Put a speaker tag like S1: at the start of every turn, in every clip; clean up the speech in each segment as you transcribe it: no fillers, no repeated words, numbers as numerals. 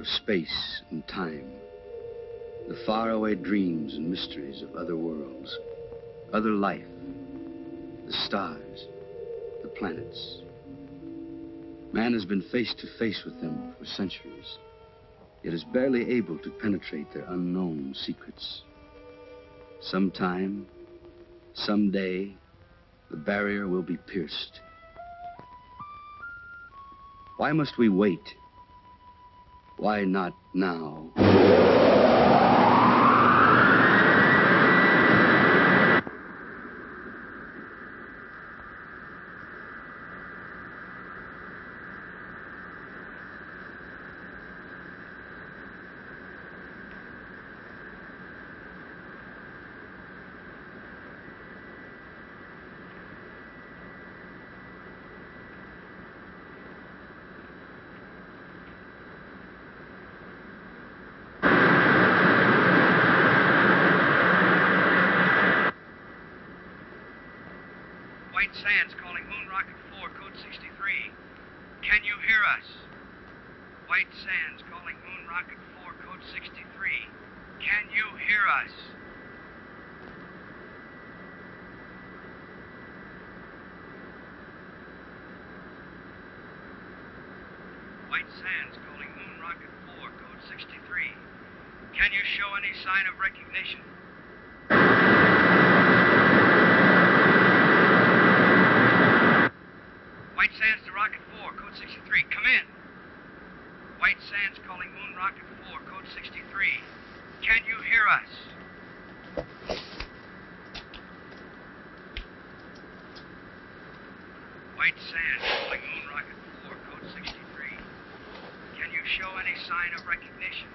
S1: of space and time, the faraway dreams and mysteries of other worlds, other life, the stars, the planets. Man has been face to face with them for centuries, yet is barely able to penetrate their unknown secrets. Sometime, someday, the barrier will be pierced. Why must we wait? Why not now?
S2: Sands calling Moon Rocket 4, code 63. Can you hear us? White Sands calling Moon Rocket 4, code 63. Can you hear us? White Sands calling Moon Rocket 4, code 63. Can you show any sign of recognition? White Sands to Rocket 4, code 63. Come in. White Sands calling Moon Rocket 4, code 63. Can you hear us? White Sands calling Moon Rocket 4, code 63. Can you show any sign of recognition?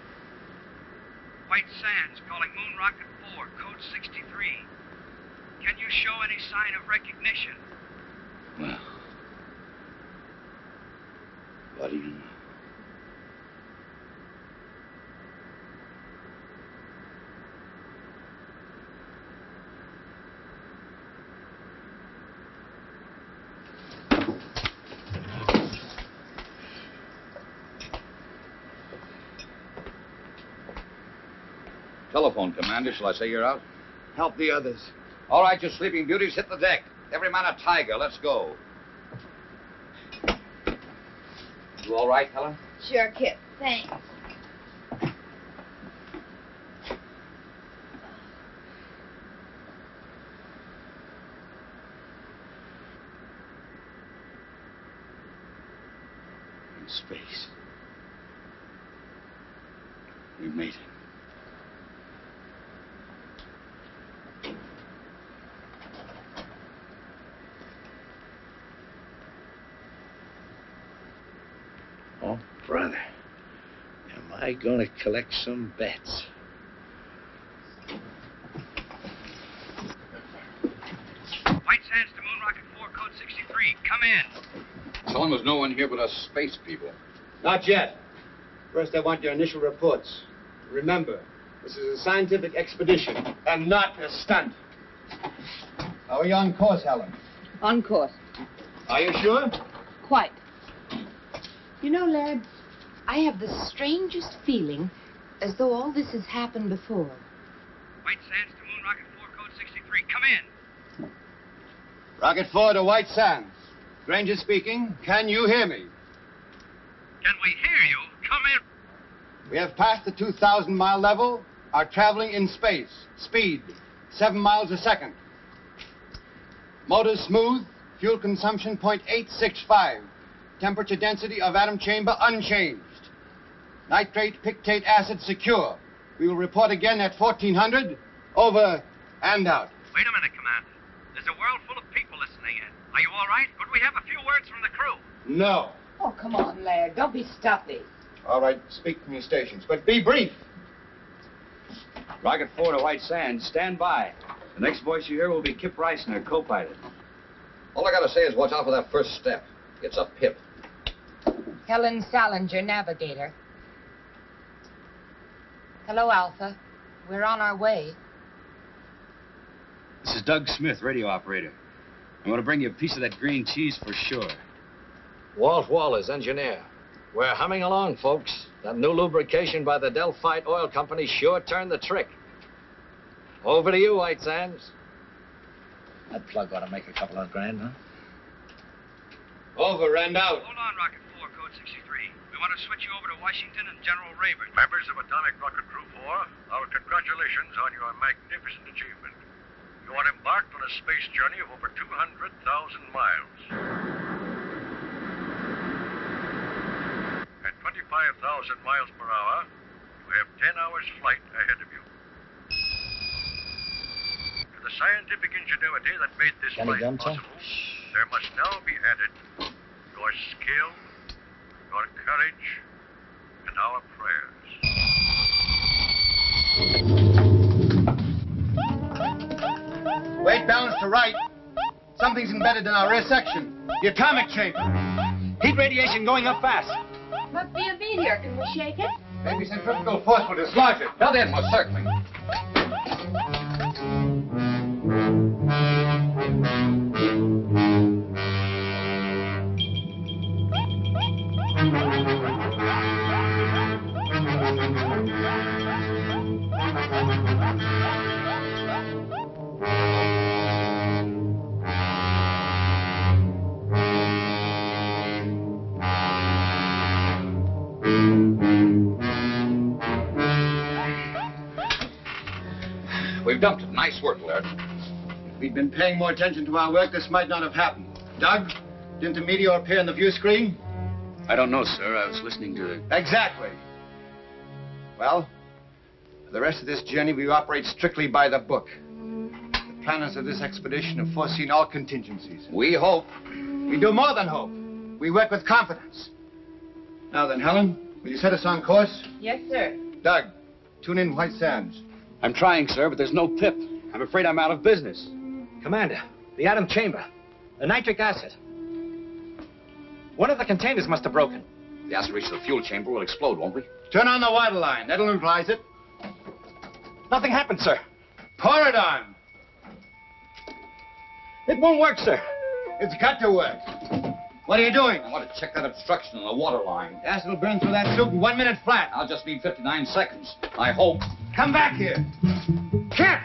S2: White Sands calling Moon Rocket 4, code 63. Can you show any sign of recognition?
S1: Well, what do you know?
S3: Telephone, Commander. Shall I say you're out?
S4: Help the others.
S3: All right, you sleeping beauties, hit the deck. Every man a tiger. Let's go. You all right, Helen?
S5: Sure, Kip. Thanks.
S1: In space. We made it.
S4: Oh, brother, am I going to collect some bets?
S2: White Sands to Moon Rocket 4, code 63. Come in.
S3: Tell him there's no one here but us space people.
S6: Not yet. First, I want your initial reports. Remember, this is a scientific expedition and not a stunt. How are you on course, Helen?
S5: On course.
S6: Are you sure?
S5: Quite. You know, lad, I have the strangest feeling as though all this has happened before.
S2: White Sands to Moon Rocket 4, code 63. Come in.
S6: Rocket 4 to White Sands. Granger speaking. Can you hear me?
S2: Can we hear you? Come in.
S6: We have passed the 2,000-mile level, are traveling in space. Speed, 7 miles a second. Motors smooth, fuel consumption 0.865. Temperature density of atom chamber unchanged. Nitrate pictate acid secure. We will report again at 1400. Over and out.
S2: Wait a minute, Commander. There's a world full of people listening in. Are you all right? Could we have a few words from the crew?
S6: No.
S5: Oh, come on, lad. Don't be stuffy.
S6: All right, speak from your stations, but be brief.
S1: Rocket 4 to White Sands, stand by. The next voice you hear will be Kip Reisner, co-pilot.
S3: All I gotta say is watch out for that first step. It's a pip.
S5: Helen Salinger, navigator. Hello, Alpha. We're on our way.
S1: This is Doug Smith, radio operator. I'm going to bring you a piece of that green cheese for sure.
S7: Walt Wallace, engineer. We're humming along, folks. That new lubrication by the Delphite Oil Company sure turned the trick. Over to you, White Sands.
S4: That plug ought to make a couple of grand, huh?
S6: Over and out.
S2: Hold on, Rocket 4, code 63. We want to switch you over to Washington and General Rabin.
S8: Members of Atomic Rocket Crew 4, our congratulations on your magnificent achievement. You are embarked on a space journey of over 200,000 miles. At 25,000 miles per hour, you have 10 hours flight ahead of you. To the scientific ingenuity that made this flight possible, there must now be added your skill, your courage, and our prayers.
S6: Weight balance to right. Something's embedded in our rear section. The atomic chamber. Heat radiation going up fast.
S5: Must be a meteor. Can we shake it?
S6: Maybe centrifugal force will dislodge it.
S3: Well, then, most certainly. We've dumped it. Nice work, Laird.
S6: If we'd been paying more attention to our work, this might not have happened. Doug, didn't the meteor appear on the view screen?
S1: I don't know, sir. I was listening to the...
S6: Exactly. Well, for the rest of this journey, we operate strictly by the book. The planners of this expedition have foreseen all contingencies.
S3: We hope.
S6: We do more than hope. We work with confidence. Now then, Helen, will you set us on course?
S5: Yes, sir.
S6: Doug, tune in White Sands.
S1: I'm trying, sir, but there's no pip. I'm afraid I'm out of business.
S7: Commander, the atom chamber. The nitric acid. One of the containers must have broken.
S3: The acid reaches the fuel chamber, will explode, won't we?
S6: Turn on the water line. That'll neutralize it.
S7: Nothing happened, sir.
S6: Pour it on.
S7: It won't work, sir.
S6: It's got to work. What are you doing?
S3: I want to check that obstruction in the water line.
S6: Acid will burn through that suit in 1 minute flat.
S3: I'll just need 59 seconds. I hope.
S6: Come back here. Kip!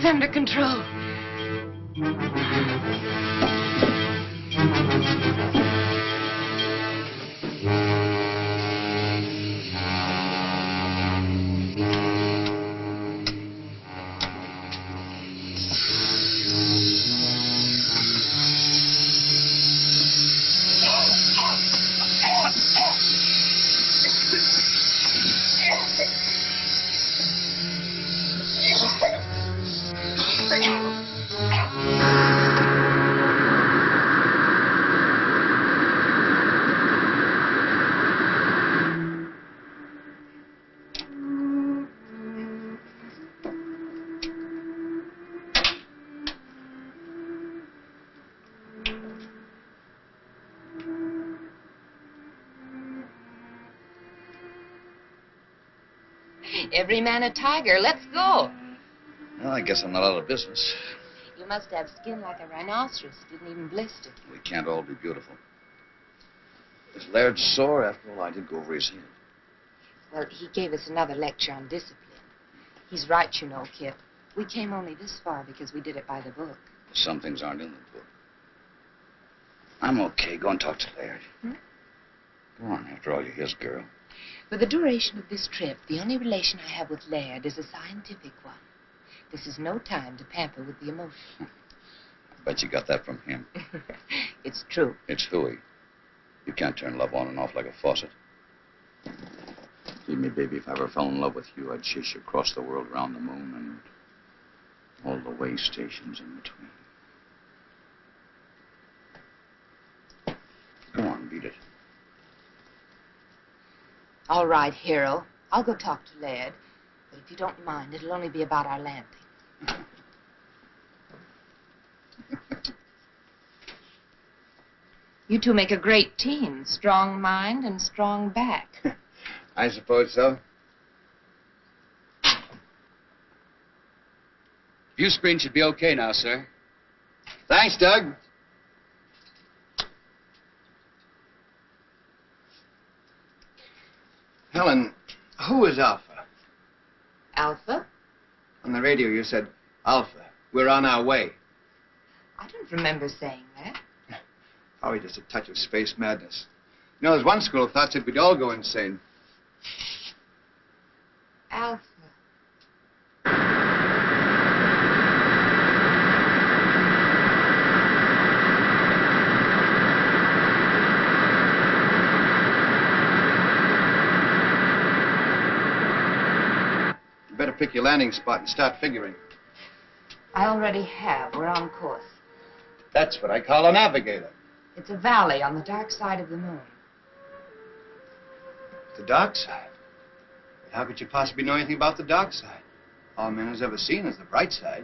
S5: under control. Every man a tiger. Let's go.
S3: Well, I guess I'm not out of business.
S5: You must have skin like a rhinoceros. Didn't even blister.
S3: We can't all be beautiful. If Laird's sore, after all, I did go over his head.
S5: Well, he gave us another lecture on discipline. He's right, you know, Kip. We came only this far because we did it by the book.
S3: Some things aren't in the book. I'm okay. Go and talk to Laird. Go on. After all, you're his girl.
S5: For the duration of this trip, the only relation I have with Laird is a scientific one. This is no time to pamper with the emotion.
S3: I bet you got that from him.
S5: It's true.
S3: It's hooey. You can't turn love on and off like a faucet. Believe me, baby, if I ever fell in love with you, I'd chase you across the world, around the moon, and all the way stations in between. Go on, beat it.
S5: All right, hero. I'll go talk to Laird. But if you don't mind, it'll only be about our landing. You two make a great team. Strong mind and strong back.
S6: I suppose so.
S1: View screen should be okay now, sir.
S6: Thanks, Doug. Helen, who is Alpha?
S5: Alpha?
S6: On the radio you said, Alpha, we're on our way.
S5: I don't remember saying that.
S6: Probably just a touch of space madness. You know, there's one school of thought said we'd all go insane.
S5: Alpha.
S6: You better pick your landing spot and start figuring.
S5: I already have. We're on course.
S6: That's what I call a navigator.
S5: It's a valley on the dark side of the moon.
S6: The dark side? How could you possibly know anything about the dark side? All man has ever seen is the bright side.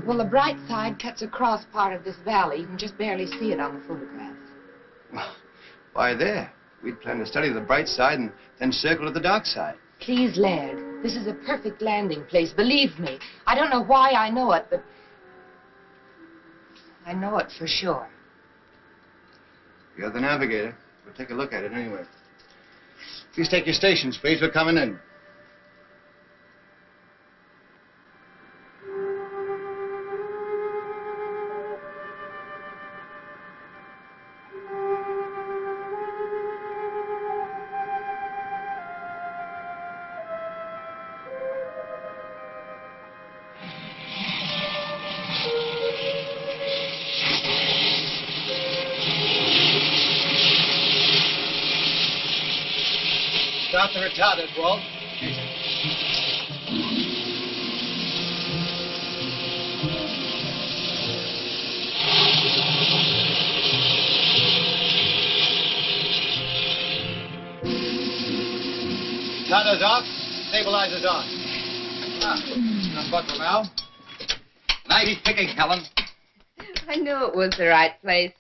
S5: Well, the bright side cuts across part of this valley. You can just barely see it on the photograph.
S6: Well, why there? We'd planned to study the bright side and then circle to the dark side.
S5: Please, Laird, this is a perfect landing place. Believe me. I don't know why I know it, but I know it for sure.
S6: You're the navigator. We'll take a look at it anyway. Please take your stations, please. We're coming in. Start the retarded, Walt. Retarders off, stabilizers on. Unbuckle now.
S3: Nice picking, Helen.
S5: I knew it was the right place.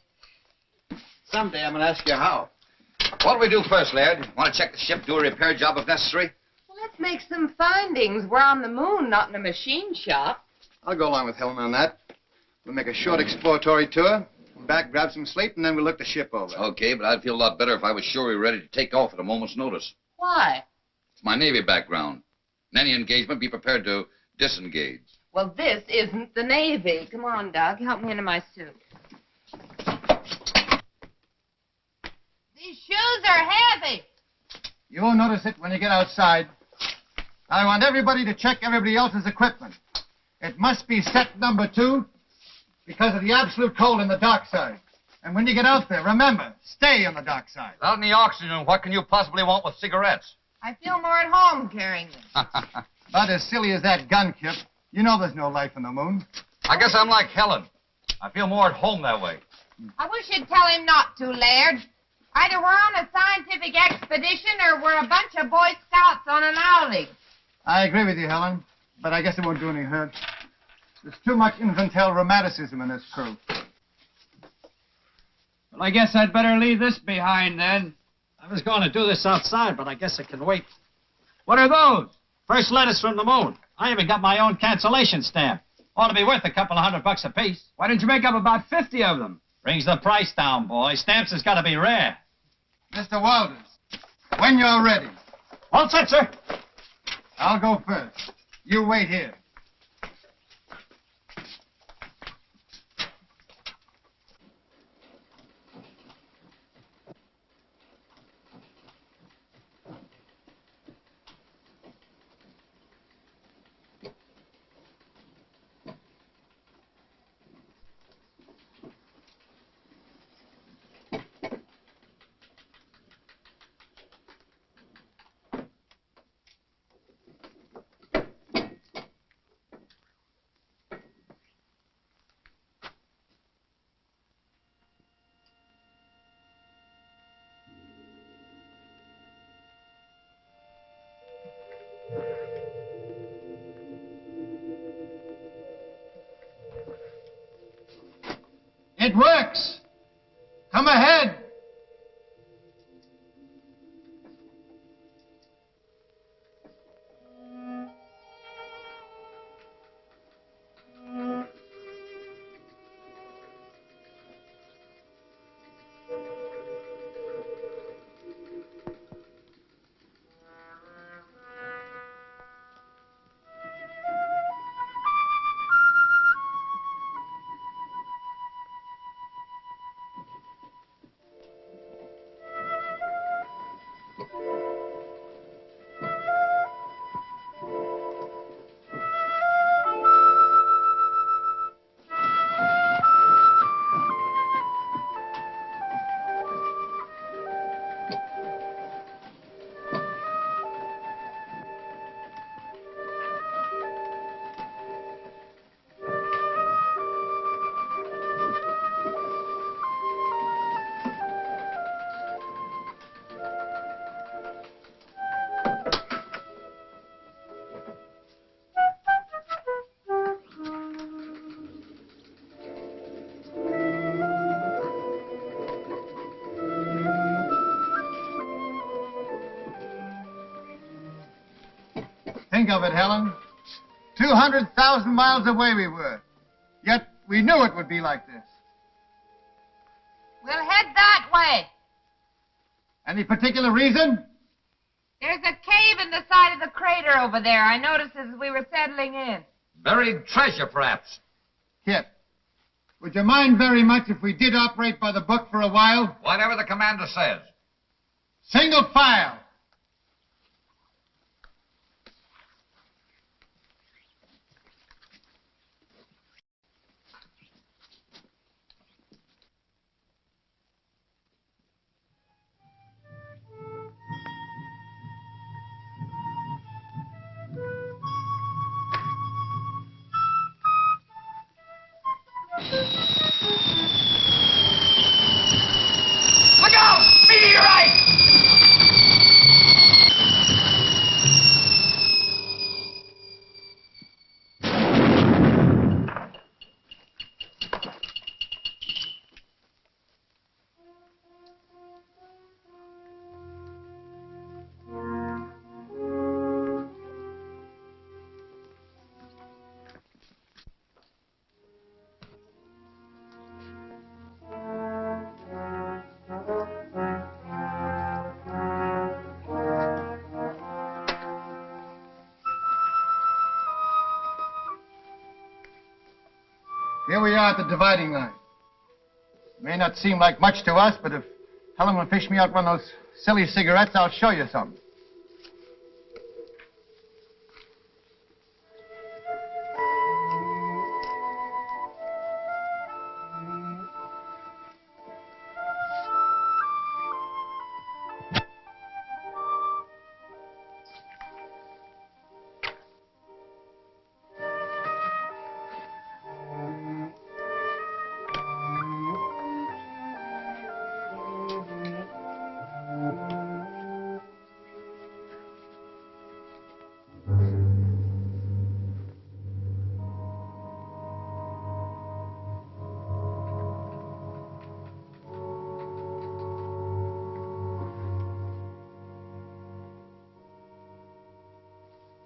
S6: Someday I'm going to ask you how.
S3: What'll we do first, Laird? Want to check the ship, do a repair job if necessary?
S5: Well, let's make some findings. We're on the moon, not in a machine shop.
S6: I'll go along with Helen on that. We'll make a short exploratory tour, back, grab some sleep, and then we'll look the ship over.
S3: Okay, but I'd feel a lot better if I was sure we were ready to take off at a moment's notice.
S5: Why?
S3: It's my Navy background. In any engagement, be prepared to disengage.
S5: Well, this isn't the Navy. Come on, Doug. Help me into my suit. These shoes are heavy.
S6: You won't notice it when you get outside. I want everybody to check everybody else's equipment. It must be set number 2 because of the absolute cold in the dock side. And when you get out there, remember, stay on the dock side.
S3: Without any oxygen, what can you possibly want with cigarettes?
S5: I feel more at home carrying them.
S6: About as silly as that gun, Kip. You know there's no life on the moon.
S3: I guess I'm like Helen. I feel more at home that way.
S5: I wish you'd tell him not to, Laird. Either we're on a scientific expedition or we're a bunch of Boy Scouts on an outing.
S6: I agree with you, Helen, but I guess it won't do any hurt. There's too much infantile romanticism in this crew.
S9: Well, I guess I'd better leave this behind, then.
S7: I was going to do this outside, but I guess it can wait.
S9: What are those?
S7: First letters from the moon. I even got my own cancellation stamp. Ought to be worth a couple of $100 apiece.
S9: Why didn't you make up about 50 of them?
S7: Brings the price down, boy. Stamps has got to be rare.
S6: Mr. Walters, when you're ready.
S7: All set, sir.
S6: I'll go first. You wait here. It works. Come ahead. Think of it, Helen. 200,000 miles away we were. Yet we knew it would be like this.
S5: We'll head that way.
S6: Any particular reason?
S5: There's a cave in the side of the crater over there. I noticed as we were settling in.
S3: Buried treasure, perhaps.
S6: Kip, would you mind very much if we did operate by the book for a while?
S3: Whatever the commander says.
S6: Single file.
S3: Look out! Meteorite!
S6: Here we are at the dividing line. It may not seem like much to us, but if Helen will fish me out one of those silly cigarettes, I'll show you something.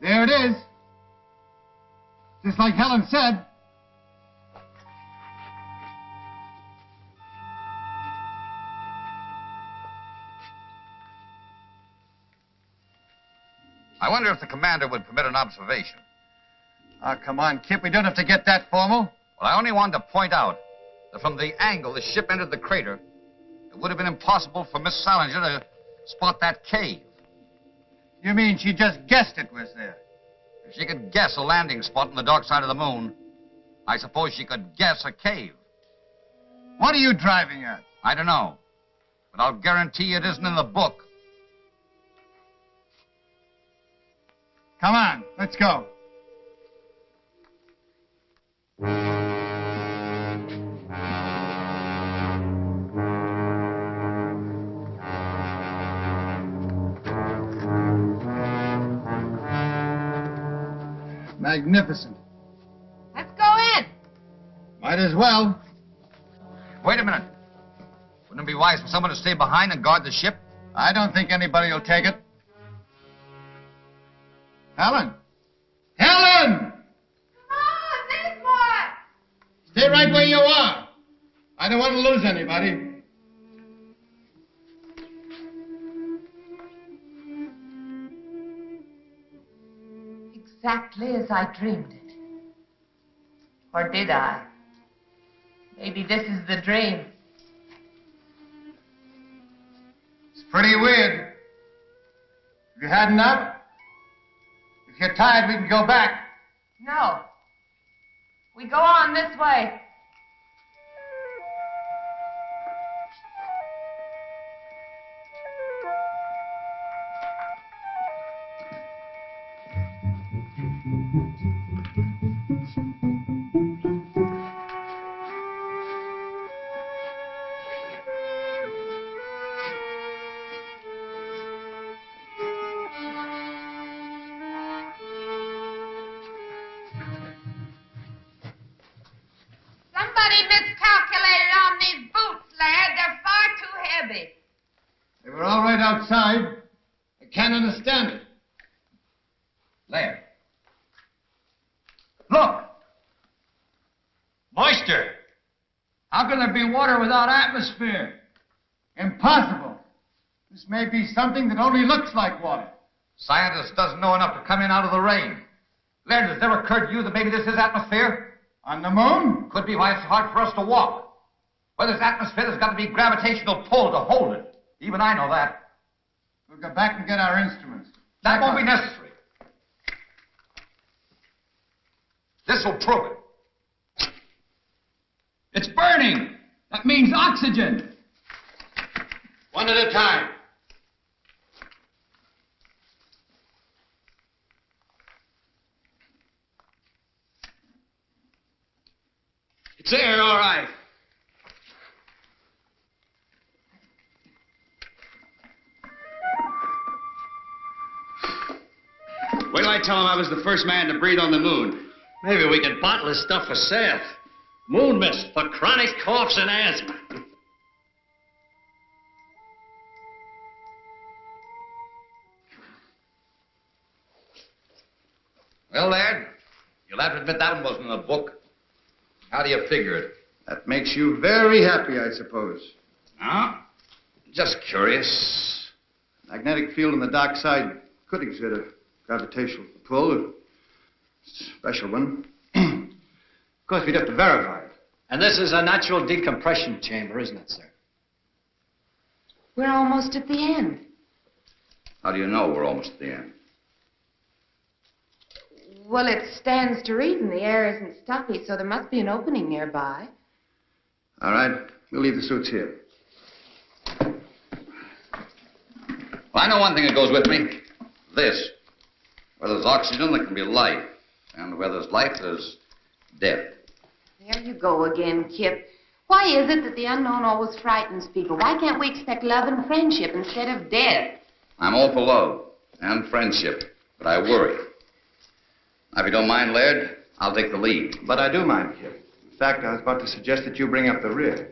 S6: There it is. Just like Helen said.
S3: I wonder if the commander would permit an observation.
S6: Oh, come on, Kip. We don't have to get that formal.
S3: Well, I only wanted to point out that from the angle the ship entered the crater, it would have been impossible for Miss Salinger to spot that cave.
S6: You mean she just guessed it was there?
S3: If she could guess a landing spot on the dark side of the moon, I suppose she could guess a cave.
S6: What are you driving at?
S3: I don't know, but I'll guarantee it isn't in the book.
S6: Come on, let's go. Magnificent.
S5: Let's go in.
S6: Might as well.
S3: Wait a minute. Wouldn't it be wise for someone to stay behind and guard the ship?
S6: I don't think anybody will take it. Helen! Helen!
S5: Come on, this boy.
S6: Stay right where you are. I don't want to lose anybody.
S5: Exactly as I dreamed it. Or did I? Maybe this is the dream.
S6: It's pretty weird. Have you had enough? If you're tired, we can go back.
S5: No. We go on this way. Somebody miscalculated on these boots, lad. They're far too heavy.
S6: They were all right outside. I can't understand it.
S3: Laird. Look! Moisture!
S9: How can there be water without atmosphere?
S6: Impossible. This may be something that only looks like water.
S3: Scientist doesn't know enough to come in out of the rain. Laird, has it ever occurred to you that maybe this is atmosphere?
S6: On the moon?
S3: Could be why it's hard for us to walk. Well, this atmosphere, there's got to be gravitational pull to hold it. Even I know that.
S6: We'll go back and get our instruments.
S3: That won't be necessary. This will prove it.
S9: It's burning. That means oxygen.
S6: One at a time.
S1: It's air, all right. Wait till I tell him I was the first man to breathe on the moon.
S10: Maybe we could bottle this stuff for sale. Moon mist for chronic coughs and asthma.
S3: Well, Laird, you'll have to admit that one wasn't in the book. How do you figure it?
S6: That makes you very happy, I suppose.
S3: No? Just curious.
S6: Magnetic field on the dark side could exert a gravitational pull, a special one. Of course, we'd have to verify it.
S7: And this is a natural decompression chamber, isn't it, sir?
S5: We're almost at the end.
S3: How do you know we're almost at the end?
S5: Well, it stands to reason the air isn't stuffy, so there must be an opening nearby.
S1: All right. We'll leave the suits here.
S3: Well, I know one thing that goes with me. This. Where there's oxygen, there can be life. And where there's life, there's death.
S5: There you go again, Kip. Why is it that the unknown always frightens people? Why can't we expect love and friendship instead of death?
S3: I'm all for love and friendship, but I worry. Now, if you don't mind, Laird, I'll take the lead.
S6: But I do mind, Kip. In fact, I was about to suggest that you bring up the rear.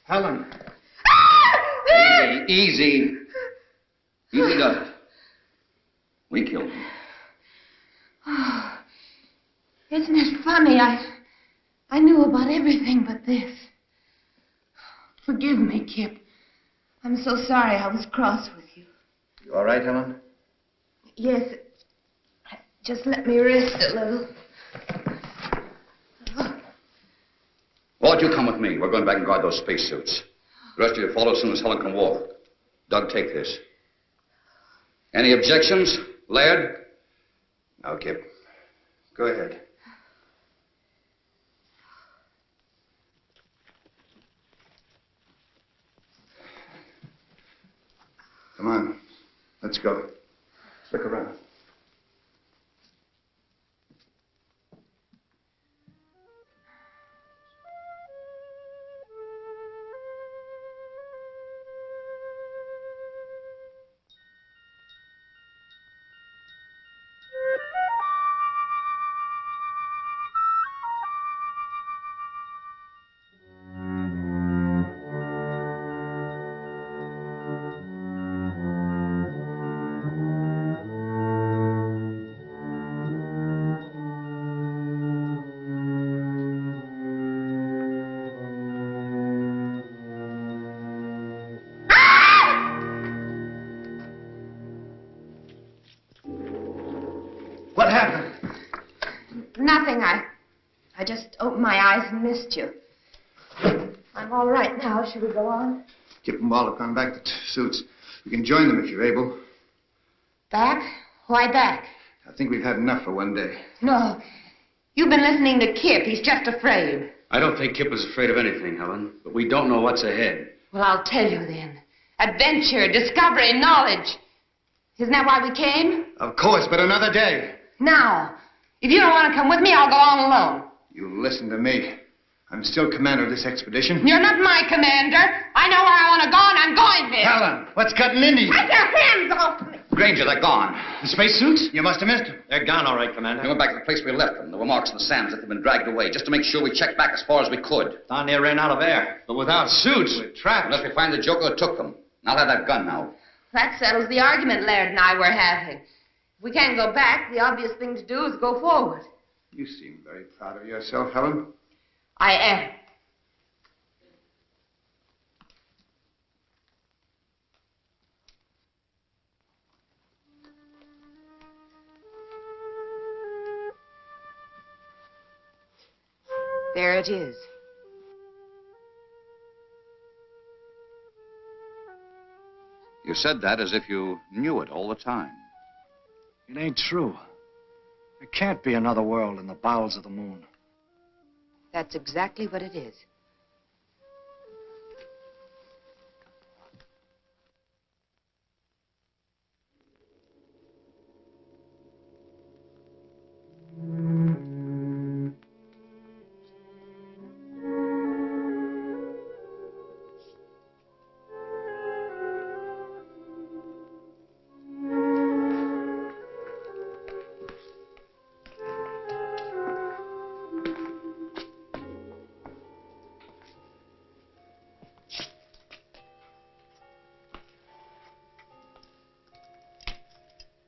S7: Helen.
S3: Easy. Easy does it. We killed him.
S5: Oh, isn't it funny? I knew about everything but this. Forgive me, Kip. I'm so sorry I was cross with you.
S6: You all right, Helen?
S5: Yes. Just let me rest a little.
S3: Walt, you come with me. We're going back and guard those spacesuits. The rest of you follow as soon as Helen can walk. Doug, take this. Any objections, Laird?
S6: No, Kip. Go ahead. Come on. Let's go. Look around. What happened?
S5: Nothing. I just opened my eyes and missed you. I'm all right now. Should we go on?
S6: Kip and Walt have gone back to suits. You can join them if you're able.
S5: Back? Why back?
S6: I think we've had enough for one day.
S5: No. You've been listening to Kip. He's just afraid.
S1: I don't think Kip was afraid of anything, Helen, but we don't know what's ahead.
S5: Well, I'll tell you then. Adventure, discovery, knowledge. Isn't that why we came?
S6: Of course, but another day.
S5: Now, if you don't want to come with me, I'll go on alone.
S6: You listen to me. I'm still commander of this expedition.
S5: You're not my commander. I know where I want to go, and I'm going there.
S6: Helen, what's cutting into you?
S5: Take your hands off me.
S3: Granger, they're gone.
S6: The spacesuits? You must have missed them.
S7: They're gone, all right, Commander.
S3: We went back to the place we left them. There were marks in the sand as if they'd been dragged away, just to make sure we checked back as far as we could.
S7: Down there ran out of air.
S6: But without suits, we're trapped.
S3: Unless we find the joker who took them. And I'll have that gun now.
S5: That settles the argument Laird and I were having. If we can't go back, the obvious thing to do is go forward.
S6: You seem very proud of yourself, Helen.
S5: I am. There it is.
S3: You said that as if you knew it all the time.
S7: It ain't true. There can't be another world in the bowels of the moon.
S5: That's exactly what it is.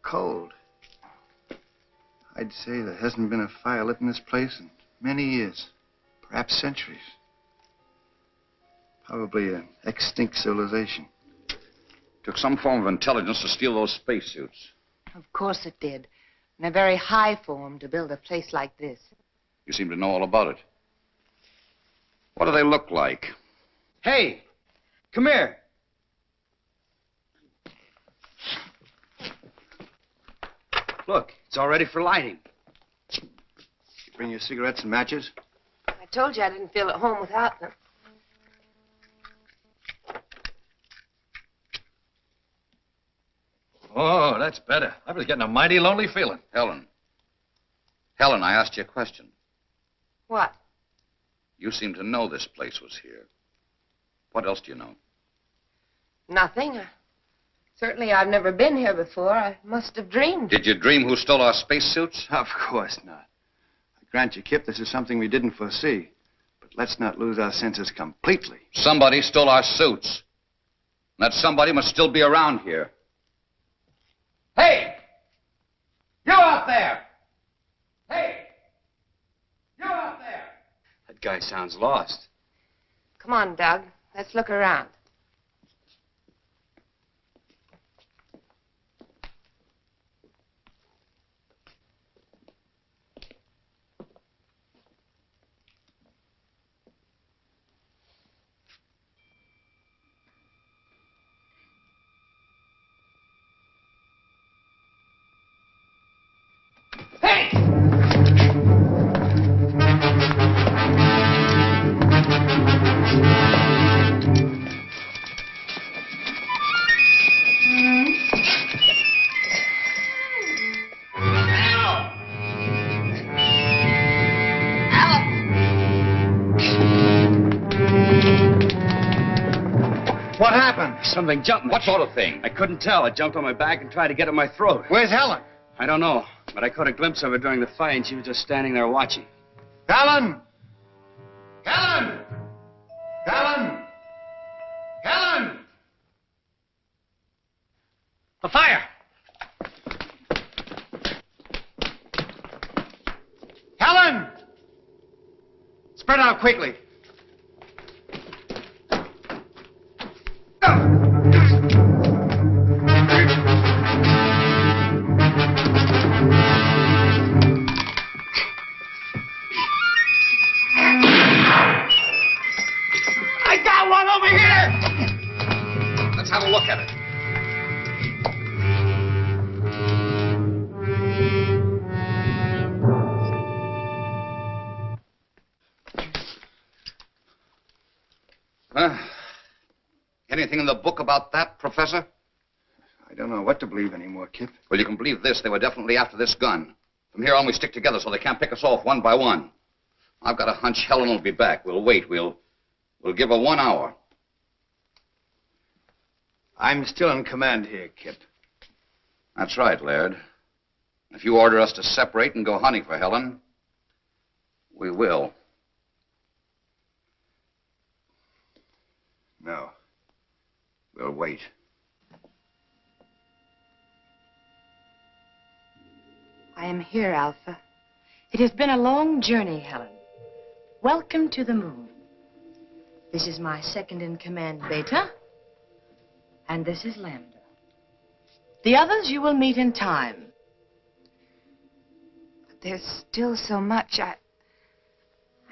S6: Cold. I'd say there hasn't been a fire lit in this place in many years, perhaps centuries. Probably an extinct civilization.
S3: Took some form of intelligence to steal those spacesuits.
S5: Of course it did. In a very high form to build a place like this.
S3: You seem to know all about it. What do they look like?
S6: Hey, come here.
S1: Look, it's all ready for lighting.
S6: You bring your cigarettes and matches?
S5: I told you I didn't feel at home without them.
S10: Oh, that's better. I was getting a mighty lonely feeling.
S3: Helen. Helen, I asked you a question.
S5: What?
S3: You seem to know this place was here. What else do you know?
S5: Nothing. Certainly I've never been here before. I must have dreamed.
S3: Did you dream who stole our spacesuits?
S6: Of course not. I grant you, Kip, this is something we didn't foresee. But let's not lose our senses completely.
S3: Somebody stole our suits. That somebody must still be around here.
S9: Hey! You out there! Hey! You out there!
S1: That guy sounds lost.
S5: Come on, Doug. Let's look around.
S6: What happened?
S1: Something jumped me.
S3: What sort of thing?
S1: I couldn't tell. It jumped on my back and tried to get at my throat.
S6: Where's Helen?
S1: I don't know, but I caught a glimpse of her during the fight, and she was just standing there watching.
S6: Helen! Helen! Helen! Helen!
S7: A fire!
S6: Helen! Spread out quickly.
S9: I got one over here!
S3: Let's have a look at it. Anything in the book about that, Professor?
S6: I don't know what to believe anymore, Kip.
S3: Well, you can believe this. They were definitely after this gun. From here on, we stick together so they can't pick us off one by one. I've got a hunch Helen will be back. We'll wait. We'll give her 1 hour.
S6: I'm still in command here, Kip.
S3: That's right, Laird. If you order us to separate and go hunting for Helen, we will.
S6: No. We'll wait.
S5: I am here, Alpha. It has been a long journey, Helen. Welcome to the moon. This is my second in command, Beta. And this is Lambda. The others you will meet in time. But there's still so much I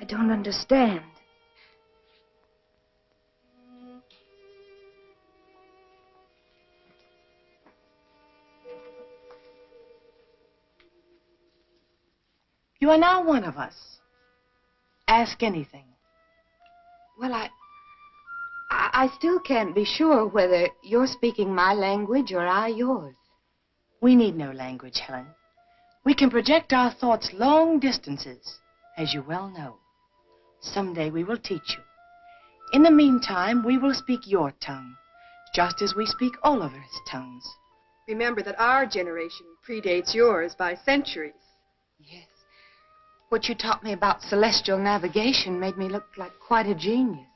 S5: don't understand. You are now one of us. Ask anything.
S11: Well, I still can't be sure whether you're speaking my language or I yours.
S5: We need no language, Helen. We can project our thoughts long distances, as you well know. Someday we will teach you. In the meantime, we will speak your tongue, just as we speak Oliver's tongues.
S12: Remember that our generation predates yours by centuries.
S11: Yes. What you taught me about celestial navigation made me look like quite a genius.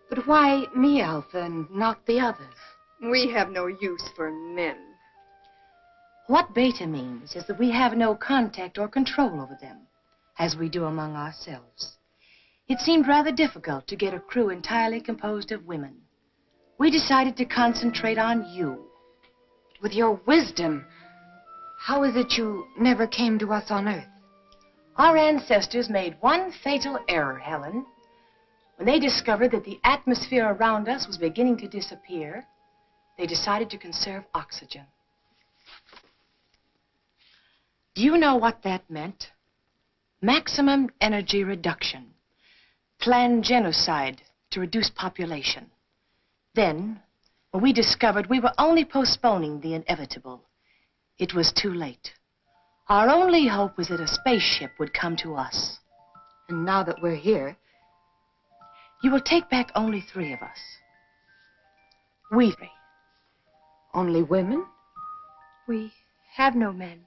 S11: But why me, Alpha, and not the others?
S12: We have no use for men.
S5: What beta means is that we have no contact or control over them, as we do among ourselves. It seemed rather difficult to get a crew entirely composed of women. We decided to concentrate on you.
S11: With your wisdom, how is it you never came to us on Earth?
S5: Our ancestors made one fatal error, Helen. When they discovered that the atmosphere around us was beginning to disappear, they decided to conserve oxygen. Do you know what that meant? Maximum energy reduction. Planned genocide to reduce population. Then, when we discovered we were only postponing the inevitable, it was too late. Our only hope was that a spaceship would come to us.
S11: And now that we're here,
S5: you will take back only 3 of us. We 3.
S11: Only women?
S12: We have no men.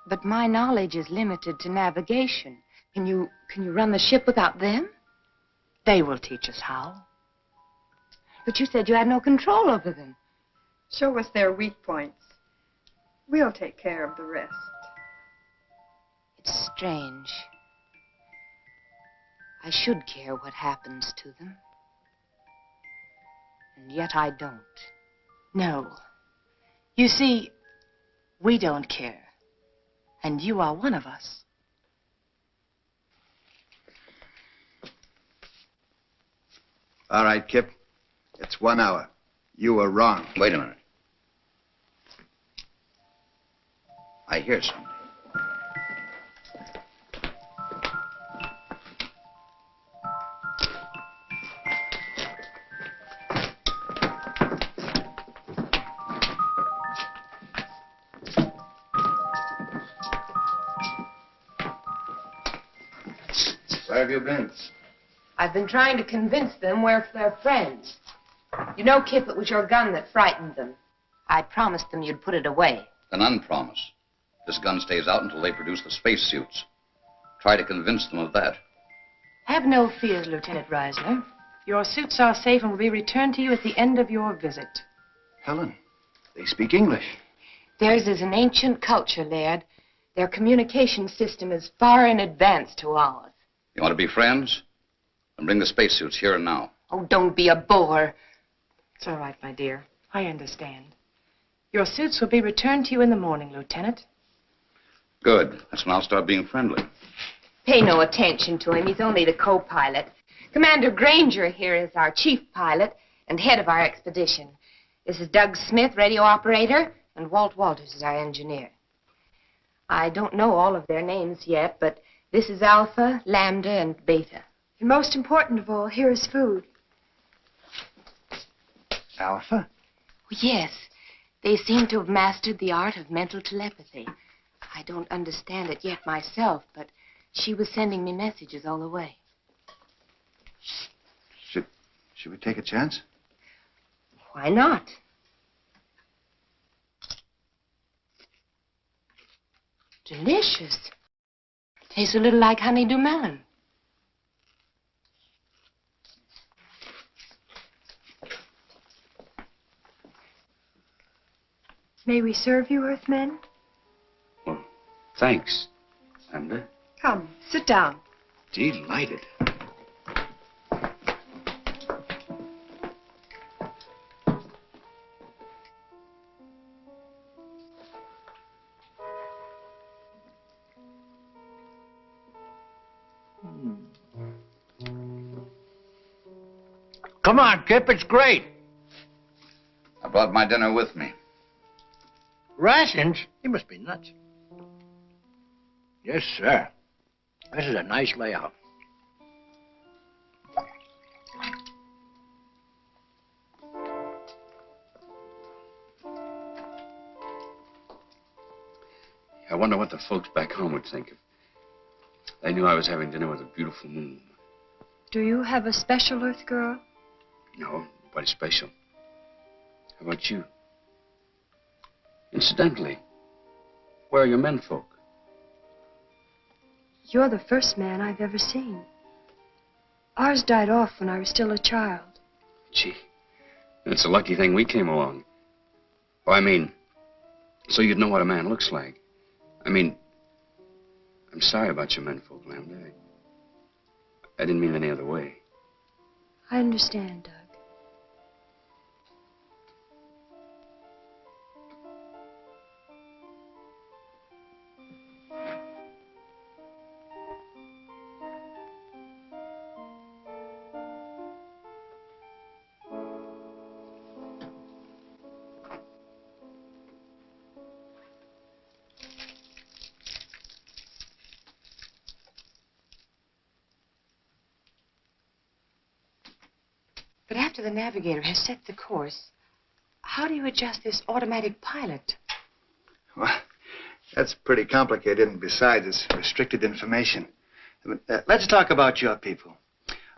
S11: But my knowledge is limited to navigation. Can you run the ship without them?
S5: They will teach us how.
S11: But you said you had no control over them.
S12: Show us their weak points. We'll take care of the rest.
S11: It's strange. I should care what happens to them. And yet I don't.
S5: No. You see, we don't care. And you are one of us.
S6: All right, Kip. It's 1 hour. You were wrong.
S3: Wait a minute. I hear something.
S6: Where have you been?
S11: I've been trying to convince them we're their friends. You know, Kip, it was your gun that frightened them. I promised them you'd put it away.
S3: An unpromise. This gun stays out until they produce the spacesuits. Try to convince them of that.
S5: Have no fears, Lieutenant Reisner. Your suits are safe and will be returned to you at the end of your visit.
S6: Helen, they speak English.
S11: Theirs is an ancient culture, Laird. Their communication system is far in advance to ours.
S3: You want to be friends? Then bring the spacesuits here and now.
S11: Oh, don't be a bore.
S5: It's all right, my dear. I understand. Your suits will be returned to you in the morning, Lieutenant.
S3: Good. That's when I'll start being friendly.
S11: Pay no attention to him. He's only the co-pilot. Commander Granger here is our chief pilot and head of our expedition. This is Doug Smith, radio operator, and Walt Walters is our engineer. I don't know all of their names yet, but this is Alpha, Lambda, and Beta.
S12: And most important of all, here is food.
S6: Alpha?
S11: Yes. They seem to have mastered the art of mental telepathy. I don't understand it yet myself, but she was sending me messages all the way.
S6: Should we take a chance?
S11: Why not? Delicious. Tastes a little like honeydew melon.
S12: May we serve you, Earthmen?
S1: Well, thanks, Lambda.
S12: Come, sit down.
S6: Delighted.
S4: Come on, Kip, it's great.
S3: I brought my dinner with me.
S4: Rations? You must be nuts. Yes, sir. This is a nice layout.
S1: I wonder what the folks back home would think if they knew I was having dinner with a beautiful moon.
S12: Do you have a special Earth girl?
S1: No, nobody special. How about you? Incidentally, where are your menfolk?
S12: You're the first man I've ever seen. Ours died off when I was still a child.
S1: Gee, it's a lucky thing we came along. Oh, I mean, so you'd know what a man looks like. I mean, I'm sorry about your menfolk, Lambda. I didn't mean any other way.
S12: I understand, Doug.
S5: But after the navigator has set the course, how do you adjust this automatic pilot?
S6: Well, that's pretty complicated, and besides, it's restricted information. But, let's talk about your people.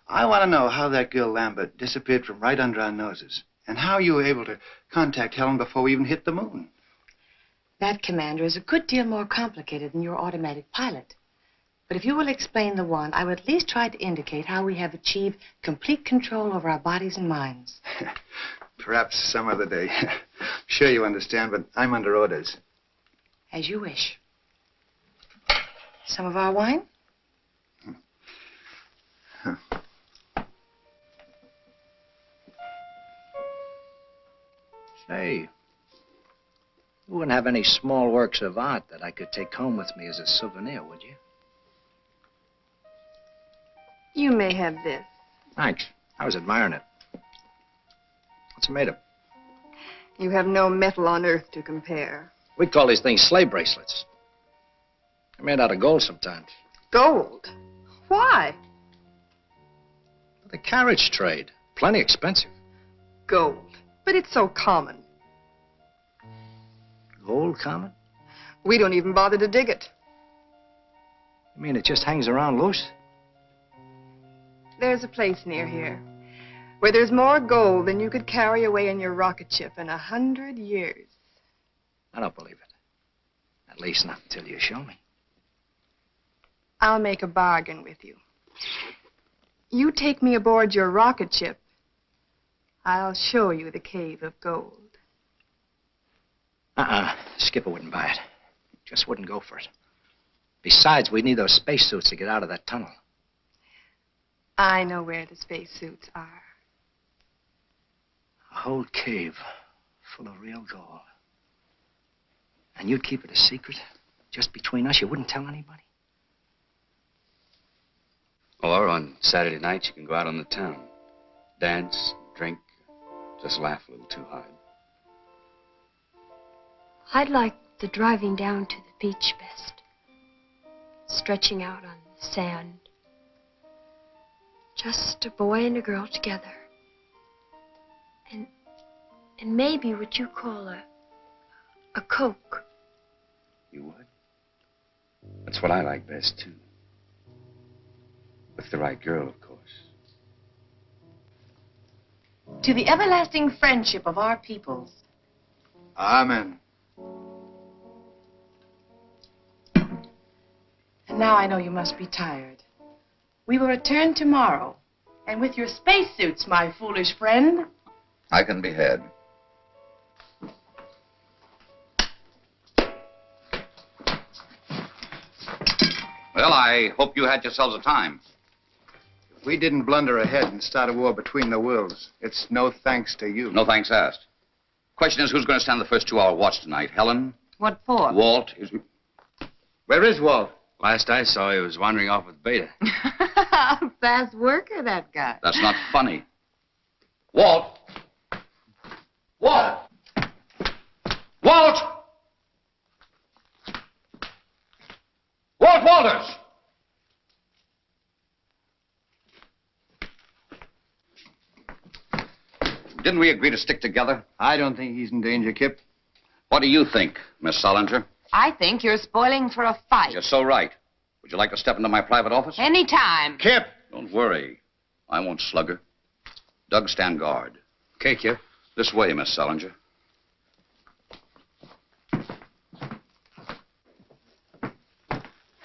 S6: I want to know how that girl Lambert disappeared from right under our noses, and how you were able to contact Helen before we even hit the moon.
S5: That, Commander, is a good deal more complicated than your automatic pilot. But if you will explain the one, I would at least try to indicate how we have achieved complete control over our bodies and minds.
S6: Perhaps some other day. Sure you understand, but I'm under orders.
S5: As you wish. Some of our wine?
S6: Huh.
S4: Say, you wouldn't have any small works of art that I could take home with me as a souvenir, would you?
S12: You may have this.
S4: Thanks. I was admiring it. What's it made of?
S12: You have no metal on Earth to compare.
S4: We call these things sleigh bracelets. They're made out of gold sometimes.
S12: Gold? Why?
S4: For the carriage trade. Plenty expensive.
S12: Gold. But it's so common.
S4: Gold common?
S12: We don't even bother to dig it.
S4: You mean it just hangs around loose?
S12: There's a place near here where there's more gold than you could carry away in your rocket ship in 100 years.
S4: I don't believe it. At least not until you show me.
S12: I'll make a bargain with you. You take me aboard your rocket ship, I'll show you the cave of gold.
S4: Skipper wouldn't buy it. Just wouldn't go for it. Besides, we'd need those spacesuits to get out of that tunnel.
S12: I know where the spacesuits are.
S4: A whole cave full of real gold. And you'd keep it a secret? Just between us? You wouldn't tell anybody?
S1: Or on Saturday nights, you can go out on the town. Dance, drink, just laugh a little too hard.
S13: I'd like the driving down to the beach best. Stretching out on the sand. Just a boy and a girl together. And maybe what you call a Coke.
S1: You would? That's what I like best, too. With the right girl, of course.
S5: To the everlasting friendship of our peoples.
S6: Amen.
S5: And now I know you must be tired. We will return tomorrow. And with your spacesuits, my foolish friend.
S3: I can be had. Well, I hope you had yourselves a time.
S6: If we didn't blunder ahead and start a war between the worlds, it's no thanks to you.
S3: No thanks asked. Question is, who's going to stand the first 2-hour watch tonight? Helen?
S5: What for?
S3: Walt?
S6: Where is Walt?
S1: Last I saw, he was wandering off with Beta.
S5: Fast worker, that guy.
S3: That's not funny. Walt! Walt! Walt! Walt! Didn't we agree to stick together?
S6: I don't think he's in danger, Kip.
S3: What do you think, Miss Solinger?
S11: I think you're spoiling for a fight.
S3: You're so right. Would you like to step into my private office?
S11: Anytime.
S6: Kip!
S3: Don't worry. I won't slug her. Doug, stand guard.
S4: Okay, Kip.
S3: This way, Miss Solinger.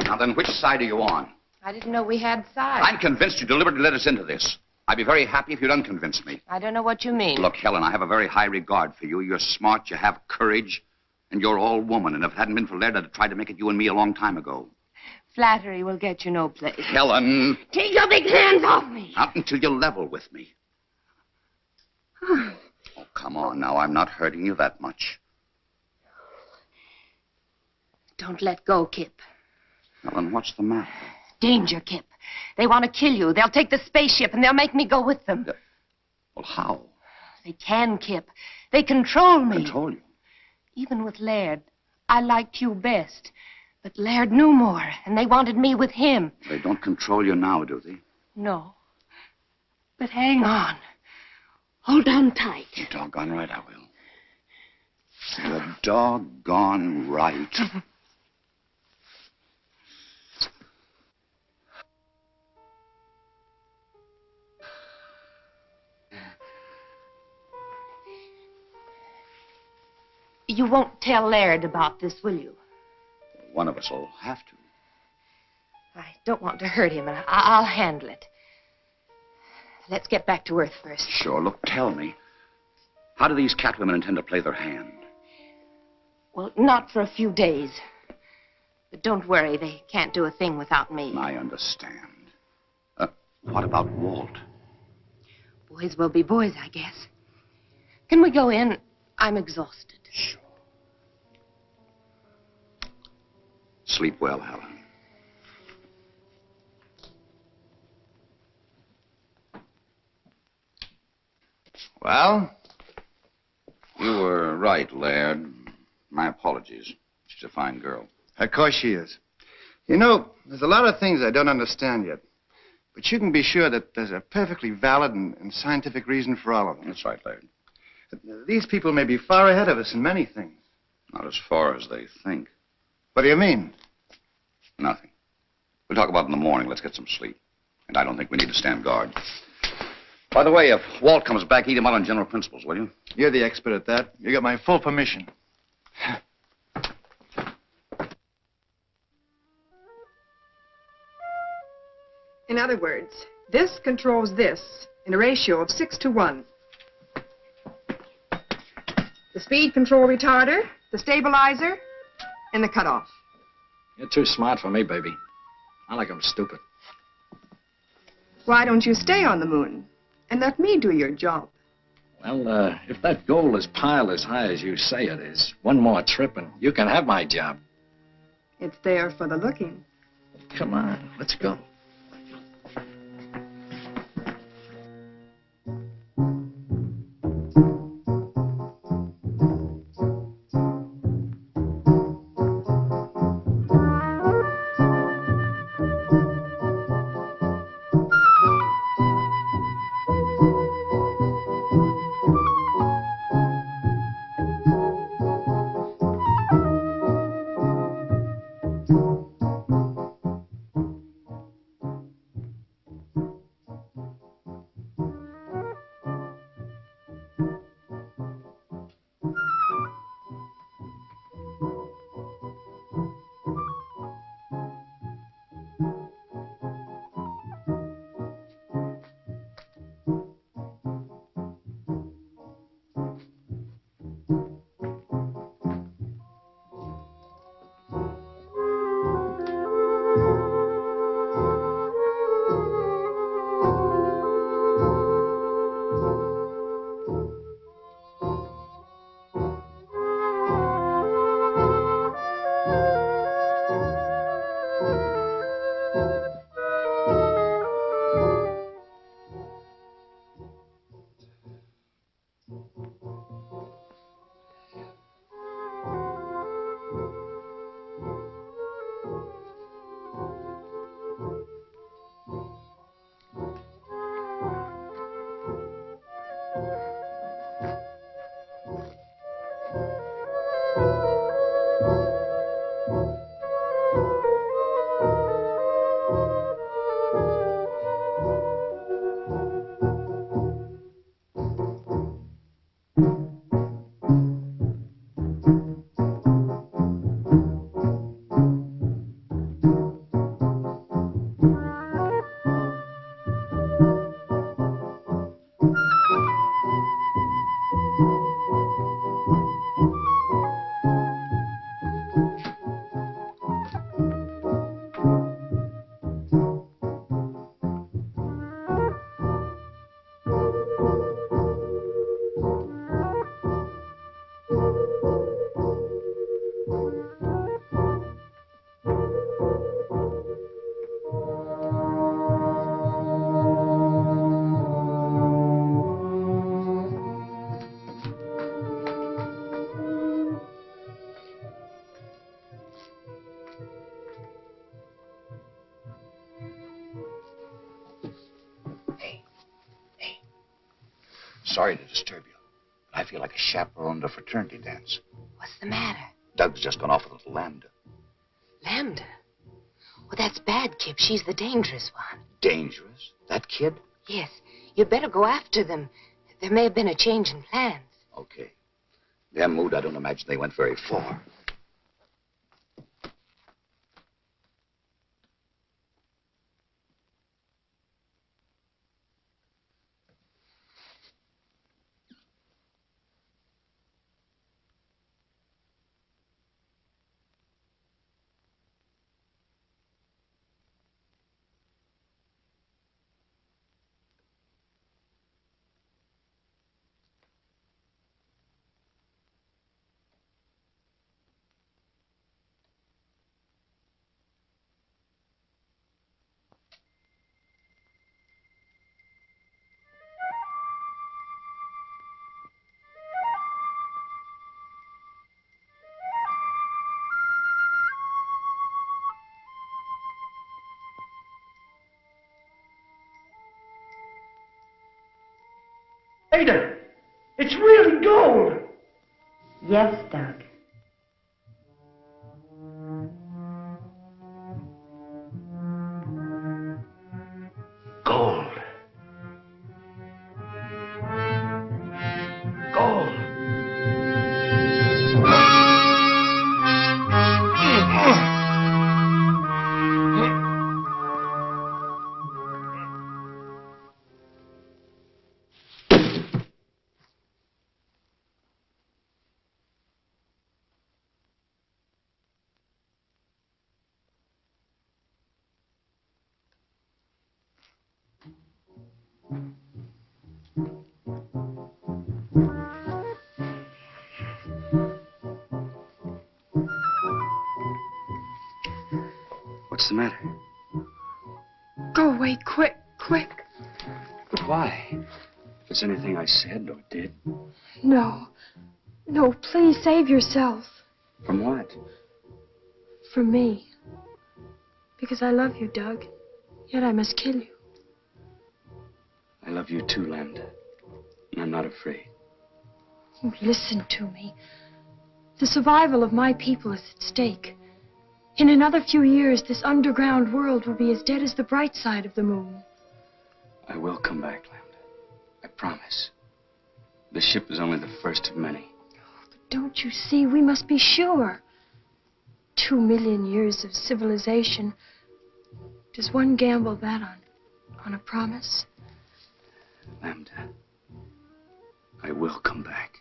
S3: Now then, which side are you on?
S11: I didn't know we had sides.
S3: I'm convinced you deliberately led us into this. I'd be very happy if you'd unconvince me.
S11: I don't know what you mean.
S3: Look, Helen, I have a very high regard for you. You're smart, you have courage, and you're all woman. And if it hadn't been for Laird, I'd have tried to make it you and me a long time ago.
S11: Flattery will get you no place.
S3: Helen!
S11: Take your big hands off me!
S3: Not until you level with me. Oh, come on now. I'm not hurting you that much.
S11: Don't let go, Kip.
S3: Helen, what's the matter?
S11: Danger, Kip. They want to kill you. They'll take the spaceship and they'll make me go with them.
S3: Well, how?
S11: They can, Kip. They control me.
S3: Control you?
S11: Even with Laird, I liked you best. But Laird knew more, and they wanted me with him.
S3: They don't control you now, do they?
S11: No. But hang on. Hold on tight.
S3: You're doggone right I will. You're doggone right.
S11: You won't tell Laird about this, will you?
S3: One of us will have to.
S11: I don't want to hurt him, and I'll handle it. Let's get back to Earth first.
S3: Sure. Look, tell me. How do these catwomen intend to play their hand?
S11: Well, not for a few days. But don't worry, they can't do a thing without me.
S3: I understand. What about Walt?
S11: Boys will be boys, I guess. Can we go in? I'm exhausted.
S3: Sure. Sleep well, Helen.
S6: Well?
S3: You were right, Laird. My apologies. She's a fine girl.
S6: Of course she is. You know, there's a lot of things I don't understand yet. But you can be sure that there's a perfectly valid and scientific reason for all of them.
S3: That's right, Laird.
S6: These people may be far ahead of us in many things.
S3: Not as far as they think.
S6: What do you mean?
S3: Nothing. We'll talk about it in the morning. Let's get some sleep. And I don't think we need to stand guard. By the way, if Walt comes back, eat him out on general principles, will you?
S6: You're the expert at that. You got my full permission.
S12: In other words, this controls this in a ratio of 6 to 1. The speed control retarder, the stabilizer, and the cutoff.
S4: You're too smart for me, baby. I like 'em stupid.
S12: Why don't you stay on the moon and let me do your job?
S4: Well, if that goal is piled as high as you say it is, one more trip and you can have my job.
S12: It's there for the looking.
S4: Come on, let's go.
S3: sorry to disturb you, but I feel like a chaperone at a fraternity dance.
S11: What's the matter?
S3: Doug's just gone off with a little Lambda.
S11: Lambda? Well, that's bad, Kip. She's the dangerous one.
S3: Dangerous? That kid?
S11: Yes. You'd better go after them. There may have been a change in plans.
S3: Okay. Their mood, I don't imagine they went very far.
S9: Ada, it's really gold.
S11: Yes, Doug.
S9: Gold. Gold.
S1: What's the matter?
S12: Go away, quick, quick.
S1: But why? If it's anything I said or did.
S13: No. No, please save yourself.
S1: From what?
S13: From me. Because I love you, Doug. Yet I must kill you.
S1: I love you too, Lambda. And I'm not afraid.
S13: Oh, listen to me. The survival of my people is at stake. In another few years, this underground world will be as dead as the bright side of the moon.
S1: I will come back, Lambda. I promise. The ship is only the first of many.
S13: But don't you see, we must be sure. 2 million years of civilization. Does one gamble that on a promise?
S1: Lambda, I will come back.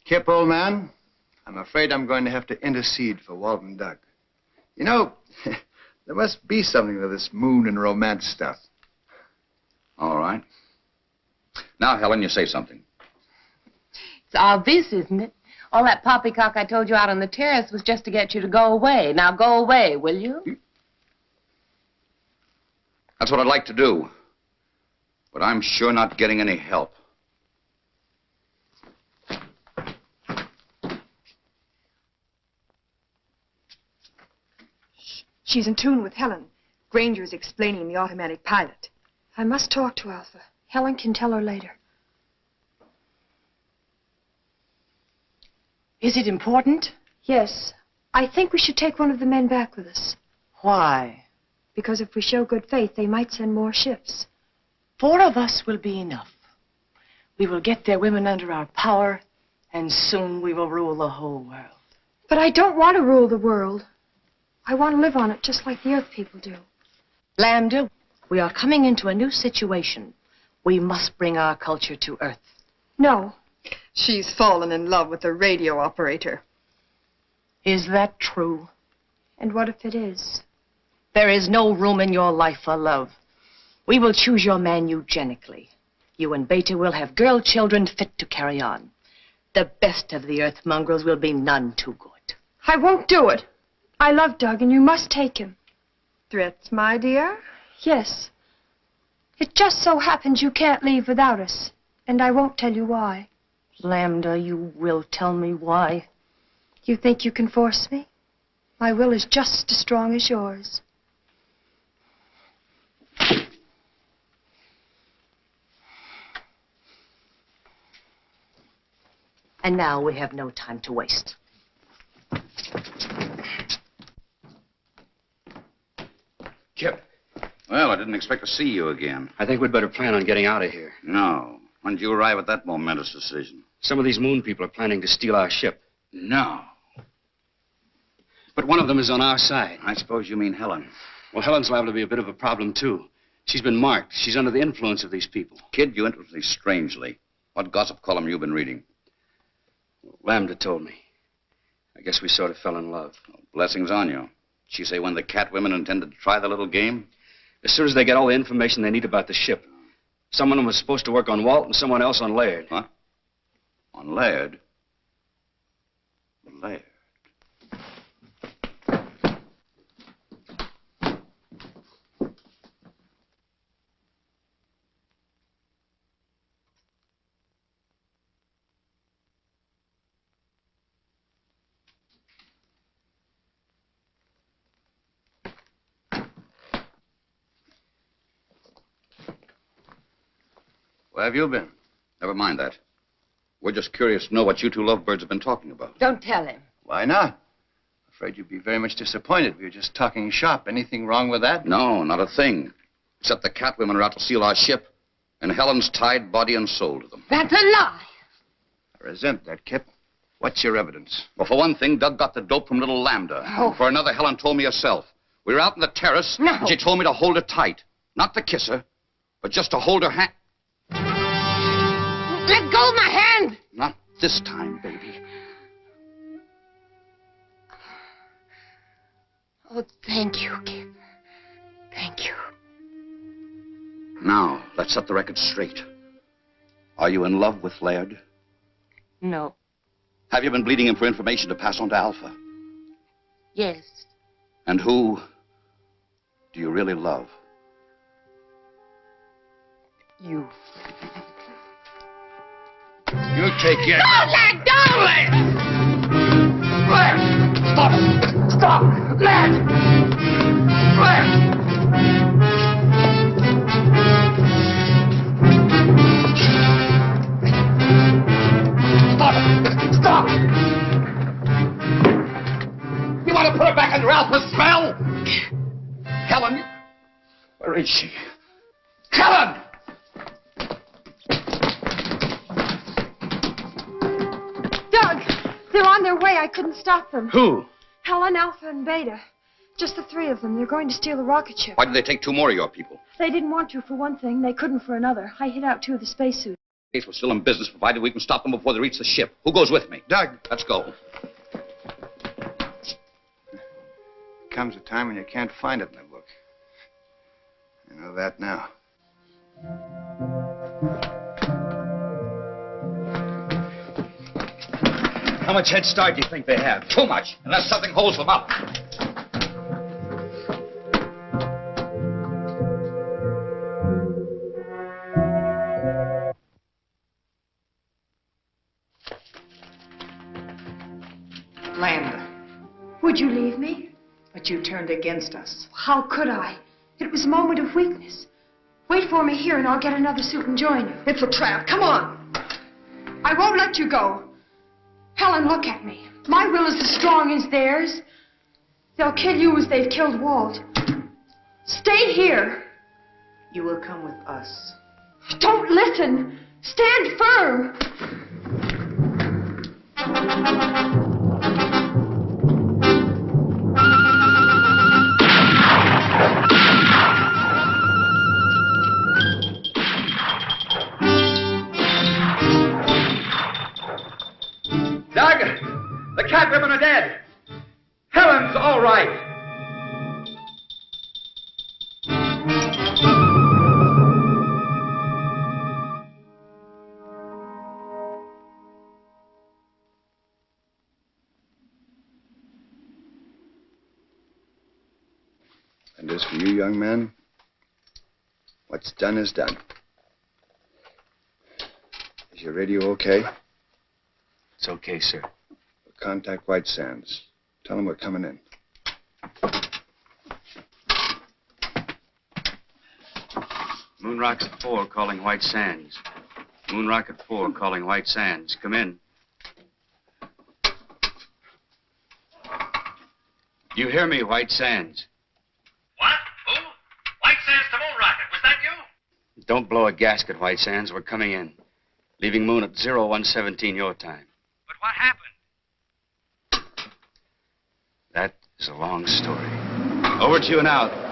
S6: Kip, old man, I'm afraid I'm going to have to intercede for Walt and Doug. You know, there must be something to this moon and romance stuff.
S3: All right. Now, Helen, you say something.
S11: It's obvious, isn't it? All that poppycock I told you out on the terrace was just to get you to go away. Now go away, will you?
S3: That's what I'd like to do. But I'm sure not getting any help.
S12: She's in tune with Helen. Granger is explaining the automatic pilot.
S13: I must talk to Alpha. Helen can tell her later.
S5: Is it important?
S13: Yes. I think we should take one of the men back with us.
S5: Why?
S13: Because if we show good faith, they might send more ships.
S5: 4 of us will be enough. We will get their women under our power, and soon we will rule the whole world.
S13: But I don't want to rule the world. I want to live on it just like the Earth people do.
S5: Lambda, we are coming into a new situation. We must bring our culture to Earth.
S13: No.
S12: She's fallen in love with the radio operator.
S5: Is that true?
S13: And what if it is?
S5: There is no room in your life for love. We will choose your man eugenically. You and Beta will have girl children fit to carry on. The best of the Earth mongrels will be none too good.
S13: I won't do it. I love Doug, and you must take him.
S12: Threats, my dear?
S13: Yes. It just so happens you can't leave without us, and I won't tell you why.
S5: Lambda, you will tell me why.
S13: You think you can force me? My will is just as strong as yours.
S5: And now we have no time to waste.
S1: Kip.
S3: Well, I didn't expect to see you again.
S1: I think we'd better plan on getting out of here.
S3: No. When did you arrive at that momentous decision?
S1: Some of these moon people are planning to steal our ship.
S3: No.
S1: But one of them is on our side.
S3: I suppose you mean Helen.
S1: Well, Helen's liable to be a bit of a problem, too. She's been marked. She's under the influence of these people.
S3: Kid, you interest me strangely. What gossip column you been reading?
S1: Lambda told me. I guess we sort of fell in love.
S3: Well, blessings on you. She say when the cat women intended to try the little game?
S1: As soon as they get all the information they need about the ship. Some of them was supposed to work on Walt and someone else on Laird.
S3: Huh? On Laird? Laird. Where have you been? Never mind that. We're just curious to know what you two lovebirds have been talking about.
S11: Don't tell him.
S6: Why not? Afraid you'd be very much disappointed. We were just talking shop. Anything wrong with that?
S3: No, not a thing. Except the cat women are out to steal our ship. And Helen's tied body and soul to them.
S11: That's a lie.
S6: I resent that, Kip. What's your evidence?
S3: Well, for one thing, Doug got the dope from little Lambda.
S11: Oh.
S3: For another, Helen told me herself. We were out on the terrace,
S11: No.
S3: and she told me to hold her tight. Not to kiss her, but just to hold her hand.
S11: Let go of my hand!
S3: Not this time, baby.
S11: Oh, thank you, Kip. Thank you.
S3: Now, let's set the record straight. Are you in love with Laird?
S11: No.
S3: Have you been bleeding him for information to pass on to Alpha?
S11: Yes.
S3: And who do you really love?
S11: You.
S6: You take it.
S11: Don't let go, Led! Led! Stop it! Stop! Led! Led! Stop it! Stop!
S3: You want to put her back under Alpha's spell? Helen? Where is she? Helen!
S13: Doug, they're on their way. I couldn't stop them.
S1: Who?
S13: Helen, Alpha, and Beta. Just the three of them. They're going to steal the rocket ship.
S3: Why did they take two more of your people?
S13: They didn't want to for one thing. They couldn't for another. I hit out two of the spacesuits.
S3: In case we're still in business, provided we can stop them before they reach the ship. Who goes with me?
S6: Doug.
S3: Let's go.
S6: Comes a time when you can't find it in the book. I know that now.
S1: How much head start do you think they have?
S3: Too much, unless something holds them up.
S5: Lambda,
S13: Would you leave me?
S5: but you turned against us.
S13: How could I? It was a moment of weakness. Wait for me here and I'll get another suit and join you.
S5: It's a trap. Come on.
S13: I won't let you go. Helen, look at me. My will is as strong as theirs. They'll kill you as they've killed Walt. Stay here.
S5: You will come with us.
S13: Don't listen. Stand firm.
S2: Doug, the cat women are dead. Helen's all right.
S6: And as for you, young man, what's done is done. Is your radio okay?
S1: It's okay, sir.
S14: Contact White Sands. Tell them we're coming in.
S1: Moon Rocket 4 calling White Sands. Moon Rocket 4 calling White Sands. Come in. You hear me, White Sands?
S10: What? Who? White Sands to Moon Rocket. Was that you?
S1: Don't blow a gasket, White Sands. We're coming in. Leaving Moon at 0117 your time.
S2: But what happened?
S1: That is a long story. Over to you and out.